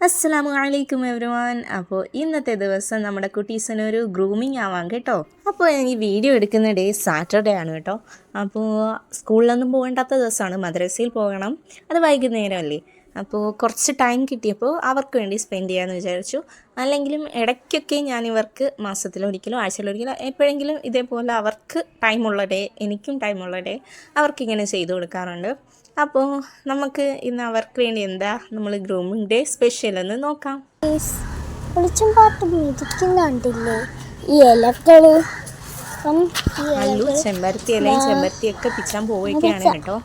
അസ്സലാമു അലൈക്കും എവരിവൺ. അപ്പോൾ ഇന്നത്തെ ദിവസം നമ്മുടെ കുട്ടീസിനൊരു ഗ്രൂമിങ് ആവാം കേട്ടോ. അപ്പോൾ ഈ വീഡിയോ എടുക്കുന്ന ഡേ സാറ്റർഡേ ആണ് കേട്ടോ. അപ്പോൾ സ്കൂളിലൊന്നും പോകേണ്ടാത്ത ദിവസമാണ്, മദ്രസയിൽ പോകണം, അത് വൈകുന്നേരമല്ലേ. അപ്പോൾ കുറച്ച് ടൈം കിട്ടിയപ്പോൾ അവർക്ക് വേണ്ടി സ്പെൻഡ് ചെയ്യാമെന്ന് വിചാരിച്ചു. അല്ലെങ്കിലും ഇടയ്ക്കൊക്കെ ഞാൻ ഇവർക്ക് മാസത്തിലൊരിക്കലോ ആഴ്ചയിലൊരിക്കലോ എപ്പോഴെങ്കിലും ഇതേപോലെ അവർക്ക് ടൈമുള്ള ഡേ, എനിക്കും ടൈമുള്ള ഡേ അവർക്കിങ്ങനെ ചെയ്തു കൊടുക്കാറുണ്ട്. അപ്പോൾ നമുക്ക് ഇന്ന് അവർക്ക് വേണ്ടി എന്താ നമ്മൾ ഗ്രൂമിംഗ് ഡേ സ്പെഷ്യൽ എന്ന് നോക്കാം. വെളിച്ചം പാട്ട് മിതിക്കുന്നുണ്ടില്ലേ ഈ ഇലകള്. അല്ലു ചെമ്പരത്തി ഇലയും ചെമ്പരത്തിയൊക്കെ പിച്ചാൻ പോവുകയാണ് കേട്ടോ.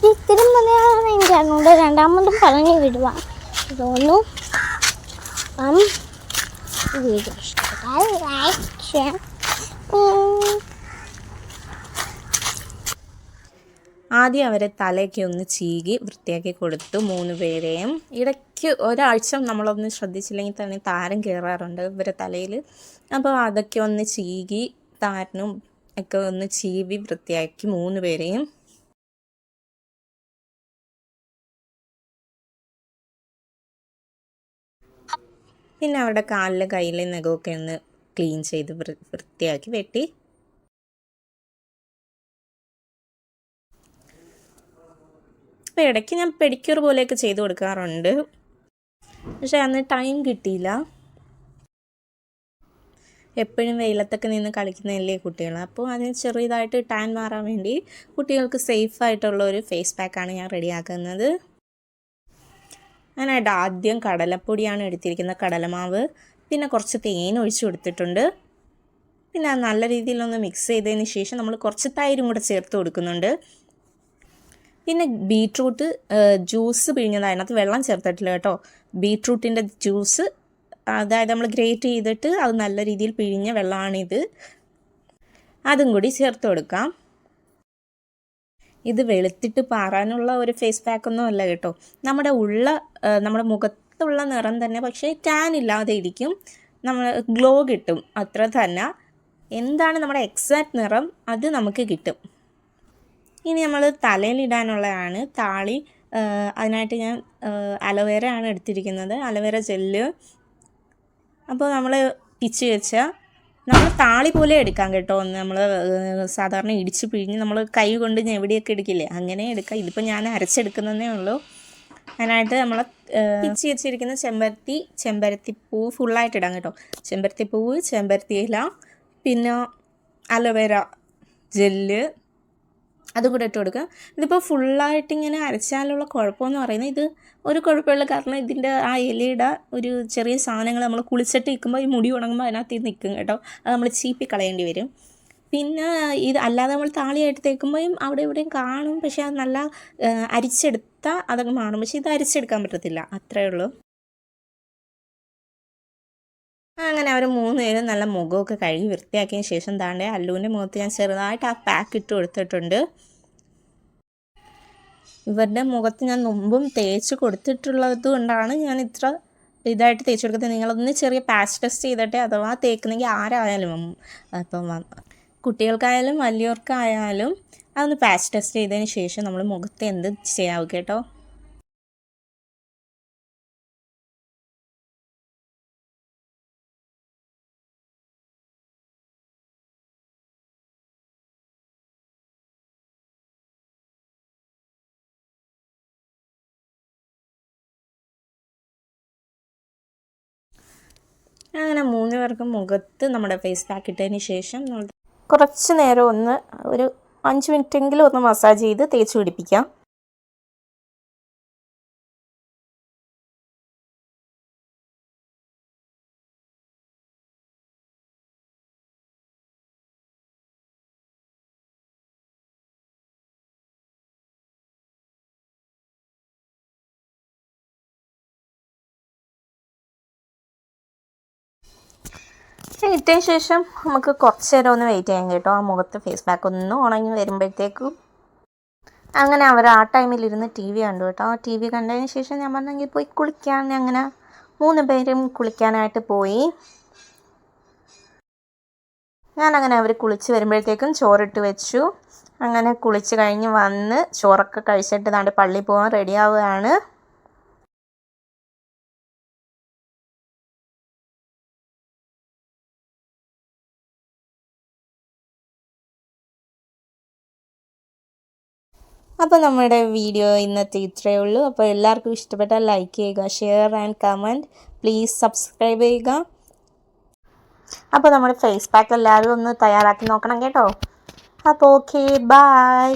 ഇത്തിരി മലയാളം എനിക്കറിഞ്ഞൂടെ, രണ്ടാമതും പറഞ്ഞു വിടുക തോന്നുന്നു. വീഡിയോ ഇഷ്ടപ്പെട്ടാൽ ലൈക്ക് ചെയ്യാം. ആദ്യം അവരെ തലയൊക്കെ ഒന്ന് ചീകി വൃത്തിയാക്കി കൊടുത്തു 3 പേരെയും. ഇടയ്ക്ക് ഒരാഴ്ച നമ്മളൊന്ന് ശ്രദ്ധിച്ചില്ലെങ്കിൽ തന്നെ താരം കയറാറുണ്ട് ഇവരെ തലയിൽ. അപ്പോൾ അതൊക്കെ ഒന്ന് ചീകി താരനും ഒക്കെ ഒന്ന് ചീവി വൃത്തിയാക്കി 3 പേരെയും. പിന്നെ അവരുടെ കാലിലെ കയ്യിലെ നഖമൊക്കെ ഒന്ന് ക്ലീൻ ചെയ്ത് വൃത്തിയാക്കി വെട്ടി. അപ്പോൾ ഇടയ്ക്ക് ഞാൻ പെഡിക്യൂർ പോലെയൊക്കെ ചെയ്ത് കൊടുക്കാറുണ്ട്, പക്ഷേ അന്ന് ടൈം കിട്ടിയില്ല. എപ്പോഴും വെയിലത്തൊക്കെ നിന്ന് കളിക്കുന്നതല്ലേ കുട്ടികൾ. അപ്പോൾ അതിന് ചെറിയതായിട്ട് ടാൻ മാറാൻ വേണ്ടി കുട്ടികൾക്ക് സേഫായിട്ടുള്ള ഒരു ഫേസ് പാക്കാണ് ഞാൻ റെഡിയാക്കുന്നത്. അതിനായിട്ട് ആദ്യം കടലപ്പൊടിയാണ് എടുത്തിരിക്കുന്നത്, കടലമാവ്, പിന്നെ കുറച്ച് തേൻ ഒഴിച്ച് കൊടുത്തിട്ടുണ്ട്. പിന്നെ നല്ല രീതിയിലൊന്ന് മിക്സ് ചെയ്തതിന് ശേഷം നമ്മൾ കുറച്ച് തൈരും കൂടെ ചേർത്ത് കൊടുക്കുന്നുണ്ട്. പിന്നെ ബീട്രൂട്ട് ജ്യൂസ് പിഴിഞ്ഞത്, അതിനകത്ത് വെള്ളം ചേർത്തിട്ടില്ല കേട്ടോ. ബീട്രൂട്ടിൻ്റെ ജ്യൂസ്, അതായത് നമ്മൾ ഗ്രേറ്റ് ചെയ്തിട്ട് അത് നല്ല രീതിയിൽ പിഴിഞ്ഞ വെള്ളമാണിത്, അതും കൂടി ചേർത്ത് കൊടുക്കാം. ഇത് വെളുത്തിട്ട് പാറാനുള്ള ഒരു ഫേസ് പാക്കൊന്നും അല്ല കേട്ടോ. നമ്മുടെ മുഖത്തുള്ള നിറം തന്നെ, പക്ഷേ ടാൻ ഇല്ലാതെ ഇരിക്കും, നമ്മൾ ഗ്ലോ കിട്ടും, അത്ര തന്നെ. എന്താണ് നമ്മുടെ എക്സാക്റ്റ് നിറം അത് നമുക്ക് കിട്ടും. ഇനി നമ്മൾ തലയിലിടാനുള്ളതാണ് താളി. അതിനായിട്ട് ഞാൻ അലോവേര ആണ് എടുത്തിരിക്കുന്നത്, അലോവേര ജെല്ല്. അപ്പോൾ നമ്മൾ പിച്ച് വെച്ചാൽ നമ്മൾ താളി പോലെ എടുക്കാം കേട്ടോ. നമ്മൾ സാധാരണ ഇടിച്ച് പിഴിഞ്ഞ് നമ്മൾ കൈ കൊണ്ട് ഞെവിടിയൊക്കെ എടുക്കില്ലേ, അങ്ങനെ എടുക്കാം. ഇതിപ്പോൾ ഞാൻ അരച്ചെടുക്കുന്നതേ ഉള്ളൂ. അതിനായിട്ട് നമ്മൾ പിച്ച് വെച്ചിരിക്കുന്ന ചെമ്പരത്തിപ്പൂ ഫുള്ളായിട്ട് ഇടാം കേട്ടോ. ചെമ്പരത്തിപ്പൂവ്, ചെമ്പരത്തി ഇല, പിന്നെ അലോവേര ജെല്ല്, അതും കൂടെ ഇട്ട് കൊടുക്കുക. ഇതിപ്പോൾ ഫുള്ളായിട്ട് ഇങ്ങനെ അരച്ചാലുള്ള കുഴപ്പമെന്ന് പറയുന്നത്, ഇത് ഒരു കുഴപ്പമുള്ള കാരണം ഇതിൻ്റെ ആ ഇലയുടെ ഒരു ചെറിയ സാധനങ്ങൾ നമ്മൾ കുളിച്ചിട്ട് നിൽക്കുമ്പോൾ ഈ മുടി ഉണങ്ങുമ്പോൾ അതിനകത്ത് നിൽക്കും കേട്ടോ. അത് നമ്മൾ ചീപ്പി കളയേണ്ടി വരും. പിന്നെ ഇത് അല്ലാതെ നമ്മൾ താളിയായിട്ട് തേക്കുമ്പോഴും അവിടെ ഇവിടെയും കാണും, പക്ഷേ അത് നല്ല അരിച്ചെടുത്താൽ അതൊക്കെ മാറും. പക്ഷേ ഇത് അരിച്ചെടുക്കാൻ പറ്റത്തില്ല, അത്രയേ ഉള്ളൂ. അങ്ങനെ അവർ 3 പേരും നല്ല മുഖമൊക്കെ കഴുകി വൃത്തിയാക്കിയതിന് ശേഷം താണ്ടെ അല്ലുവിൻ്റെ മുഖത്ത് ഞാൻ ചെറുതായിട്ട് ആ പാക്ക് ഇട്ട് കൊടുത്തിട്ടുണ്ട്. ഇവരുടെ മുഖത്ത് ഞാൻ മുമ്പും തേച്ച് കൊടുത്തിട്ടുള്ളത് കൊണ്ടാണ് ഞാൻ ഇത്ര ഇതായിട്ട് തേച്ച് കൊടുക്കുന്നത്. നിങ്ങളൊന്ന് ചെറിയ പാച്ച് ടെസ്റ്റ് ചെയ്തിട്ട്, അഥവാ തേക്കുന്നെങ്കിൽ ആരായാലും, അപ്പം കുട്ടികൾക്കായാലും വലിയവർക്കായാലും അതൊന്ന് പാച്ച് ടെസ്റ്റ് ചെയ്തതിന് ശേഷം നമ്മൾ മുഖത്ത് എന്ത് ചെയ്യാവും കേട്ടോ. അങ്ങനെ 3 പേർക്കും മുഖത്ത് നമ്മുടെ ഫേസ് പാക്ക് ഇട്ടതിന് ശേഷം കുറച്ച് നേരം ഒരു 5 മിനിറ്റെങ്കിലും ഒന്ന് മസാജ് ചെയ്ത് തേച്ച് പിടിപ്പിക്കാം. ഇട്ടതിന് ശേഷം നമുക്ക് കുറച്ച് നേരം ഒന്ന് വെയിറ്റ് ചെയ്യാം കേട്ടോ, ആ മുഖത്ത് ഫേസ് പാക്ക് ഒന്ന് ഉണങ്ങി വരുമ്പോഴത്തേക്കും. അങ്ങനെ അവർ ആ ടൈമിലിരുന്ന് TV കണ്ടു കേട്ടോ. TV കണ്ടതിന് ശേഷം ഞാൻ പറഞ്ഞെങ്കിൽ പോയി കുളിക്കാൻ. അങ്ങനെ 3 പേരും കുളിക്കാനായിട്ട് പോയി. ഞാനങ്ങനെ അവർ കുളിച്ച് വരുമ്പോഴത്തേക്കും ചോറിട്ട് വെച്ചു. അങ്ങനെ കുളിച്ച് കഴിഞ്ഞ് വന്ന് ചോറൊക്കെ കഴിച്ചിട്ട് ദാണ്ട് പള്ളിയിൽ പോകാൻ റെഡി ആവുകയാണ്. അപ്പോൾ നമ്മുടെ വീഡിയോ ഇന്നത്തെ ഇത്രയേ ഉള്ളൂ. അപ്പോൾ എല്ലാവർക്കും ഇഷ്ടപ്പെട്ടാൽ ലൈക്ക് ചെയ്യുക, share and comment, please subscribe ചെയ്യുക. അപ്പോൾ നമ്മുടെ ഫേസ് പാക്ക് എല്ലാവരും ഒന്ന് തയ്യാറാക്കി നോക്കണം കേട്ടോ. അപ്പോൾ ഓക്കെ, ബൈ.